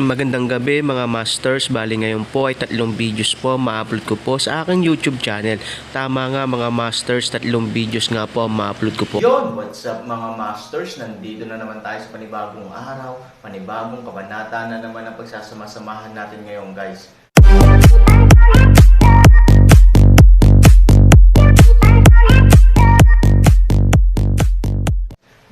Magandang gabi mga masters, bali ngayon po ay 3 videos po ma-upload ko po sa aking YouTube channel. Tama nga mga masters, 3 videos nga po ma-upload ko po. Yon, what's up mga masters? Nandito na naman tayo sa panibagong araw, panibagong kabanata na naman ang pagsasama-samahan natin ngayon guys.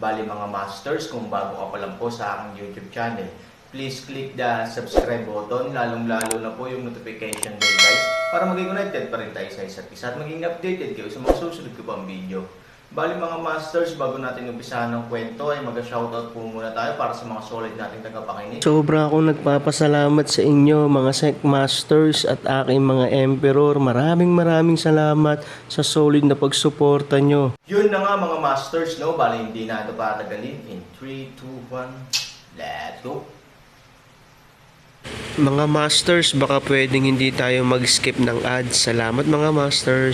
Bali mga masters, kung bago ka pa lang po sa aking YouTube channel, please click the subscribe button, lalong-lalo na po yung notification bell guys, para maging connected pa rin tayo sa isa't isa at maging updated kayo sa mga susunod ko pang video. Bali mga masters, bago natin umpisahan ng kwento ay mag-shoutout po muna tayo para sa mga solid nating tagapakinig. Sobra akong nagpapasalamat sa inyo mga Sec Masters at aking mga Emperor. Maraming salamat sa solid na pagsuporta nyo. Yun na nga mga masters, no? Bali hindi na ito patagalin. In 3, 2, 1, let's go! Mga masters, baka pwedeng hindi tayo mag-skip ng ads. Salamat mga masters.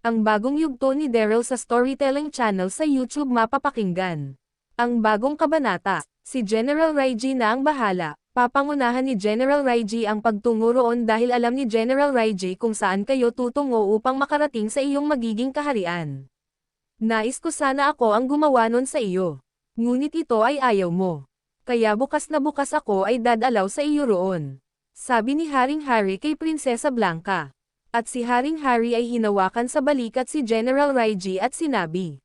Ang bagong yugto ni Daryl sa Storytelling Channel sa YouTube mapapakinggan. Ang bagong kabanata, si General Raiji na ang bahala. Papangunahan ni General Raiji ang pagtungo roon dahil alam ni General Raiji kung saan kayo tutungo upang makarating sa iyong magiging kaharian. Nais ko sana ako ang gumawa nun sa iyo. Ngunit ito ay ayaw mo. Kaya bukas na bukas ako ay dadalaw sa iyo roon. Sabi ni Haring Harry kay Prinsesa Blanca. At si Haring Harry ay hinawakan sa balikat si General Raiji at sinabi,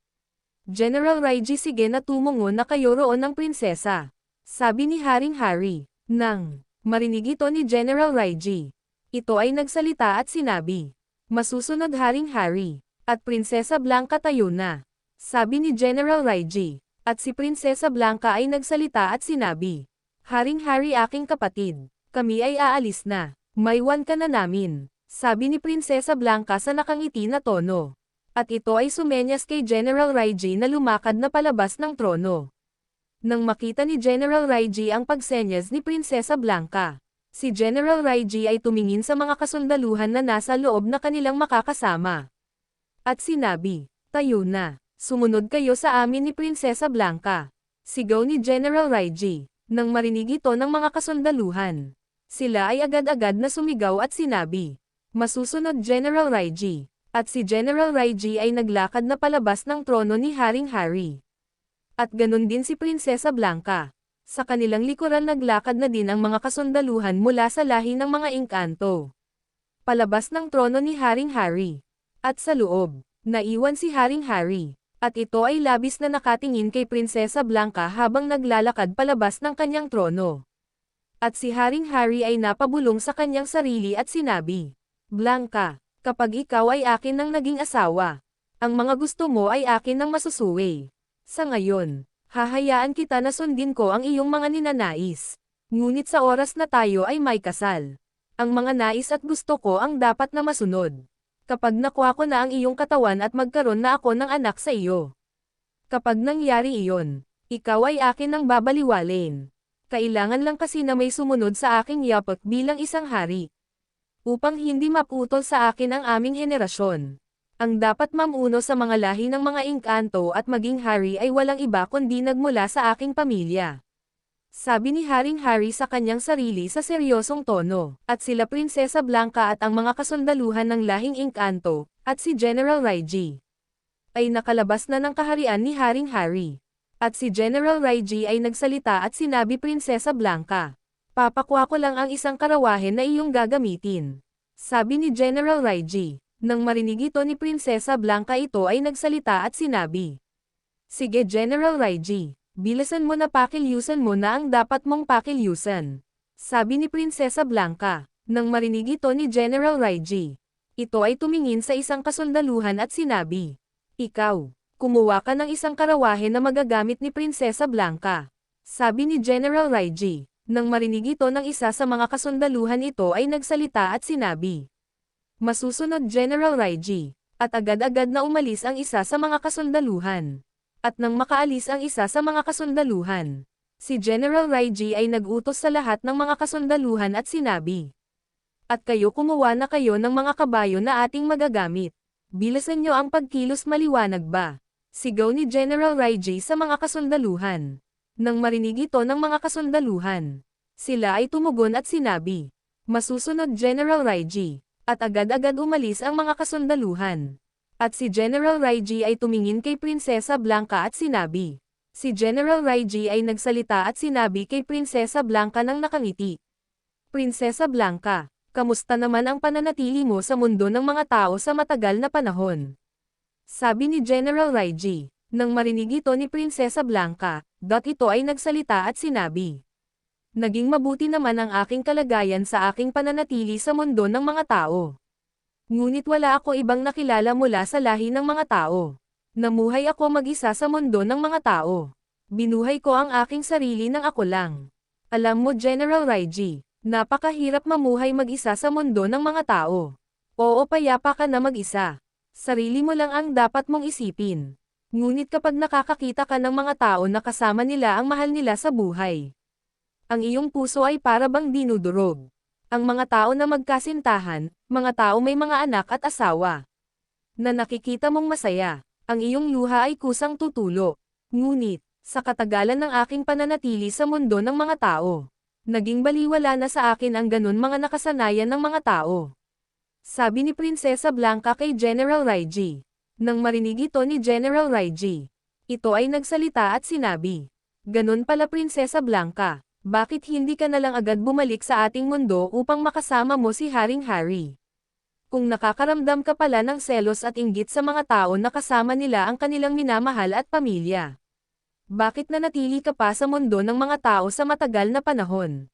General Raiji, sige na tumungo na kayo roon ng prinsesa. Sabi ni Haring Harry. Nang marinig ito ni General Raiji, ito ay nagsalita at sinabi, masusunod Haring Harry. At Prinsesa Blanca, tayo na. Sabi ni General Raiji. At si Prinsesa Blanca ay nagsalita at sinabi, Haring Harry, aking kapatid, kami ay aalis na. Maiwan ka na namin. Sabi ni Prinsesa Blanca sa nakangiti na tono. At ito ay sumenyas kay General Raiji na lumakad na palabas ng trono. Nang makita ni General Raiji ang pagsenyas ni Prinsesa Blanca, si General Raiji ay tumingin sa mga kasundaluhan na nasa loob na kanilang makakasama. At sinabi, tayo na, sumunod kayo sa amin ni Prinsesa Blanca. Sigaw ni General Raiji. Nang marinig ito ng mga kasundaluhan, sila ay agad-agad na sumigaw at sinabi, masusunod General Raiji. At si General Raiji ay naglakad na palabas ng trono ni Haring Harry. At ganun din si Prinsesa Blanca. Sa kanilang likuran naglakad na din ang mga kasundaluhan mula sa lahi ng mga Engkanto. Palabas ng trono ni Haring Harry. At sa loob, naiwan si Haring Harry. At ito ay labis na nakatingin kay Prinsesa Blanca habang naglalakad palabas ng kanyang trono. At si Haring Harry ay napabulong sa kanyang sarili at sinabi, Blanca, kapag ikaw ay akin ng naging asawa, ang mga gusto mo ay akin ng masusuwi. Sa ngayon, hahayaan kita na sundin ko ang iyong mga ninanais. Ngunit sa oras na tayo ay may kasal, ang mga nais at gusto ko ang dapat na masunod. Kapag nakuha ko na ang iyong katawan at magkaroon na ako ng anak sa iyo. Kapag nangyari iyon, ikaw ay akin ng babaliwalin. Kailangan lang kasi na may sumunod sa aking yapak bilang isang hari. Upang hindi maputol sa akin ang aming henerasyon. Ang dapat mamuno sa mga lahi ng mga Engkanto at maging hari ay walang iba kundi nagmula sa aking pamilya. Sabi ni Haring Harry sa kanyang sarili sa seryosong tono, at sila Prinsesa Blanca at ang mga kasundaluhan ng lahing Engkanto, at si General Raiji, ay nakalabas na ng kaharian ni Haring Harry. At si General Raiji ay nagsalita at sinabi, Prinsesa Blanca, papakuha ko lang ang isang karawahe na iyong gagamitin. Sabi ni General Raiji. Nang marinig ito ni Prinsesa Blanca, ito ay nagsalita at sinabi, sige General Raiji, bilisan mo na, pakilyusan mo na ang dapat mong pakilyusan. Sabi ni Prinsesa Blanca. Nang marinig ito ni General Raiji, ito ay tumingin sa isang kasundaluhan at sinabi, ikaw, kumuha ka ng isang karawahe na magagamit ni Prinsesa Blanca. Sabi ni General Raiji. Nang marinig ito ng isa sa mga kasundaluhan, ito ay nagsalita at sinabi, masusunod General Raiji. At agad-agad na umalis ang isa sa mga kasundaluhan. At nang makaalis ang isa sa mga kasundaluhan, si General Raiji ay nag-utos sa lahat ng mga kasundaluhan at sinabi, at kayo, kumuha na kayo ng mga kabayo na ating magagamit. Bilisan nyo ang pagkilos, maliwanag ba? Sigaw ni General Raiji sa mga kasundaluhan. Nang marinig ito ng mga kasundaluhan, Sila ay tumugon at sinabi, "Masusunod General Raiji." At agad-agad umalis ang mga kasundaluhan. At si General Raiji ay tumingin kay Prinsesa Blanca at sinabi. Si General Raiji ay nagsalita at sinabi kay Prinsesa Blanca ng nakangiti. "Prinsesa Blanca, kamusta naman ang pananatili mo sa mundo ng mga tao sa matagal na panahon?" Sabi ni General Raiji. Nang marinig ito ni Prinsesa Blanca, ito ay nagsalita at sinabi. "Naging mabuti naman ang aking kalagayan sa aking pananatili sa mundo ng mga tao. Ngunit wala ako ibang nakilala mula sa lahi ng mga tao. Namuhay ako mag-isa sa mundo ng mga tao. Binuhay ko ang aking sarili ng ako lang. Alam mo General Raiji, napakahirap mamuhay mag-isa sa mundo ng mga tao. Oo, payapa ka na mag-isa. Sarili mo lang ang dapat mong isipin. Ngunit kapag nakakakita ka ng mga tao na kasama nila ang mahal nila sa buhay, ang iyong puso ay para bang dinudurog. Ang mga tao na magkasintahan, mga tao may mga anak at asawa, na nakikita mong masaya, ang iyong luha ay kusang tutulo. Ngunit, sa katagalan ng aking pananatili sa mundo ng mga tao, naging baliwala na sa akin ang ganun mga nakasanayan ng mga tao." Sabi ni Prinsesa Blanca kay General Raiji. Nang marinig ito ni General Raiji, ito ay nagsalita at sinabi, "Ganun pala Prinsesa Blanca, bakit hindi ka na lang agad bumalik sa ating mundo upang makasama mo si Haring Harry? Kung nakakaramdam ka pala ng selos at inggit sa mga tao na kasama nila ang kanilang minamahal at pamilya, bakit nanatili ka pa sa mundo ng mga tao sa matagal na panahon?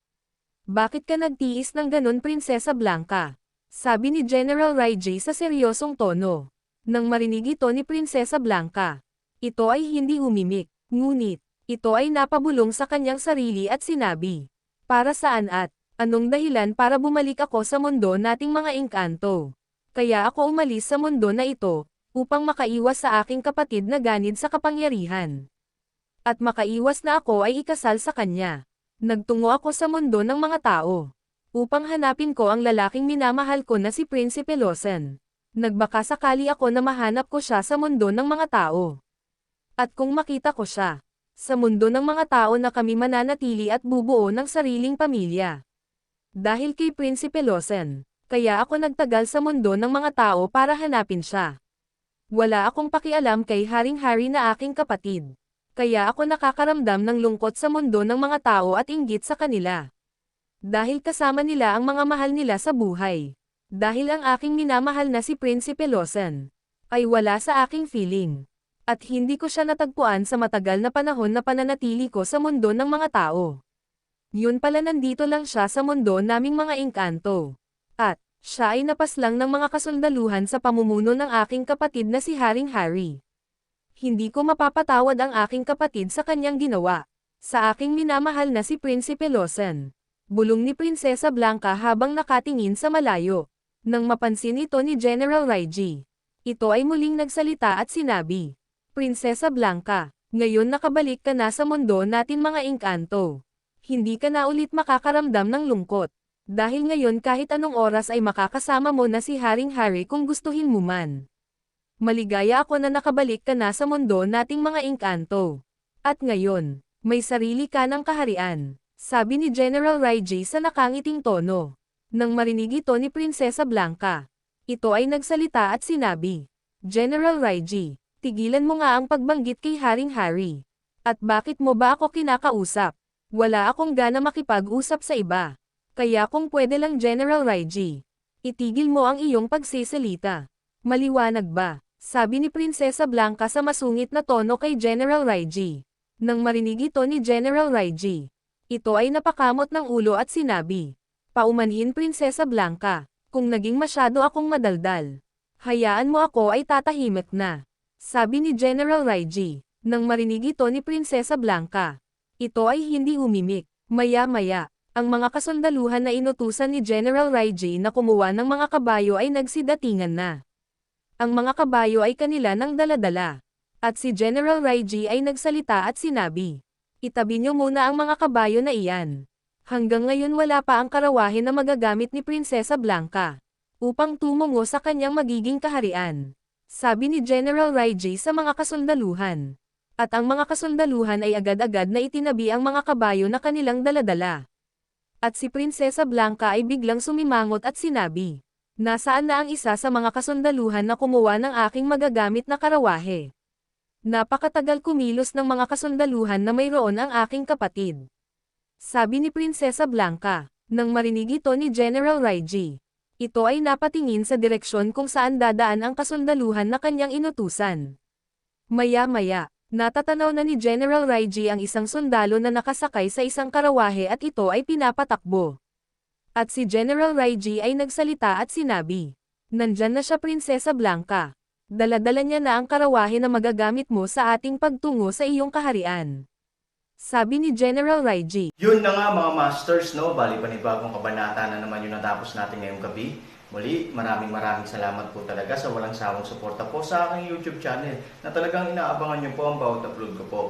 Bakit ka nagtiis ng ganun Prinsesa Blanca?" Sabi ni General Raiji sa seryosong tono. Nang marinig ito ni Prinsesa Blanca, ito ay hindi umimik, ngunit, ito ay napabulong sa kanyang sarili at sinabi, "Para saan at, anong dahilan para bumalik ako sa mundo nating mga engkanto? Kaya ako umalis sa mundo na ito, upang makaiwas sa aking kapatid na ganid sa kapangyarihan. At makaiwas na ako ay ikasal sa kanya. Nagtungo ako sa mundo ng mga tao, upang hanapin ko ang lalaking minamahal ko na si Prinsipe Lawson. Nagbaka sakali ako na mahanap ko siya sa mundo ng mga tao. At kung makita ko siya, sa mundo ng mga tao na kami mananatili at bubuo ng sariling pamilya. Dahil kay Prinsipe Lawson, kaya ako nagtagal sa mundo ng mga tao para hanapin siya. Wala akong pakialam kay Haring Harry na aking kapatid. Kaya ako nakakaramdam ng lungkot sa mundo ng mga tao at inggit sa kanila. Dahil kasama nila ang mga mahal nila sa buhay. Dahil ang aking minamahal na si Prinsipe Lawson ay wala sa aking feeling. At hindi ko siya natagpuan sa matagal na panahon na pananatili ko sa mundo ng mga tao. Yun pala nandito lang siya sa mundo naming mga engkanto. At, siya ay napaslang ng mga kasundaluhan sa pamumuno ng aking kapatid na si Haring Harry. Hindi ko mapapatawad ang aking kapatid sa kanyang ginawa sa aking minamahal na si Prinsipe Lawson. Bulong ni Prinsesa Blanca habang nakatingin sa malayo. Nang mapansin ito ni General Raiji, ito ay muling nagsalita at sinabi, "Prinsesa Blanca, ngayon nakabalik ka na sa mundo natin mga engkanto. Hindi ka na ulit makakaramdam ng lungkot. Dahil ngayon kahit anong oras ay makakasama mo na si Haring Harry kung gustuhin mo man. Maligaya ako na nakabalik ka na sa mundo nating mga engkanto. At ngayon, may sarili ka ng kaharian." Sabi ni General Raiji sa nakangiting tono. Nang marinig ito ni Prinsesa Blanca, ito ay nagsalita at sinabi, "General Raiji, tigilan mo nga ang pagbanggit kay Haring Harry. At bakit mo ba ako kinakausap? Wala akong gana makipag-usap sa iba. Kaya kung pwede lang General Raiji, itigil mo ang iyong pagsisalita. Maliwanag ba?" Sabi ni Prinsesa Blanca sa masungit na tono kay General Raiji. Nang marinig ito ni General Raiji, ito ay napakamot ng ulo at sinabi, "Paumanhin Prinsesa Blanca, kung naging masyado akong madaldal, hayaan mo ako ay tatahimik na." Sabi ni General Raiji. Nang marinig ito ni Prinsesa Blanca, ito ay hindi umimik. Maya-maya, ang mga kasundaluhan na inutusan ni General Raiji na kumuha ng mga kabayo ay nagsidatingan na. Ang mga kabayo ay kanila ng daladala. At si General Raiji ay nagsalita at sinabi, "Itabi niyo muna ang mga kabayo na iyan. Hanggang ngayon wala pa ang karawahe na magagamit ni Prinsesa Blanca upang tumungo sa kanyang magiging kaharian." Sabi ni General Raiji sa mga kasundaluhan. At ang mga kasundaluhan ay agad-agad na itinabi ang mga kabayo na kanilang daladala. At si Prinsesa Blanca ay biglang sumimangot at sinabi, "Nasaan na ang isa sa mga kasundaluhan na kumuha ng aking magagamit na karawahe? Napakatagal kumilos ng mga kasundaluhan na mayroon ang aking kapatid." Sabi ni Prinsesa Blanca. Nang marinig ito ni General Raiji, ito ay napatingin sa direksyon kung saan dadaan ang kasundaluhan na kanyang inutusan. Maya-maya, natatanaw na ni General Raiji ang isang sundalo na nakasakay sa isang karawahe at ito ay pinapatakbo. At si General Raiji ay nagsalita at sinabi, "Nandyan na siya Prinsesa Blanca. Dala-dala niya na ang karawahe na magagamit mo sa ating pagtungo sa iyong kaharian." Sabi ni General Raiji. Yun na nga mga masters, no? Bali panibagong kabanata na naman yung natapos natin ngayong gabi. Muli, maraming salamat po talaga sa walang sawang suporta po sa aking YouTube channel na talagang inaabangan nyo po ang bawat upload ko po.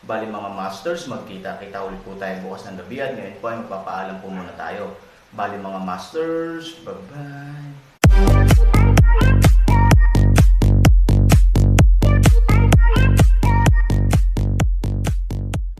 Bali mga masters, magkita-kita ulit po tayo bukas ng gabi at ngayon po ay magpapaalam po muna tayo. Bali mga masters, bye-bye!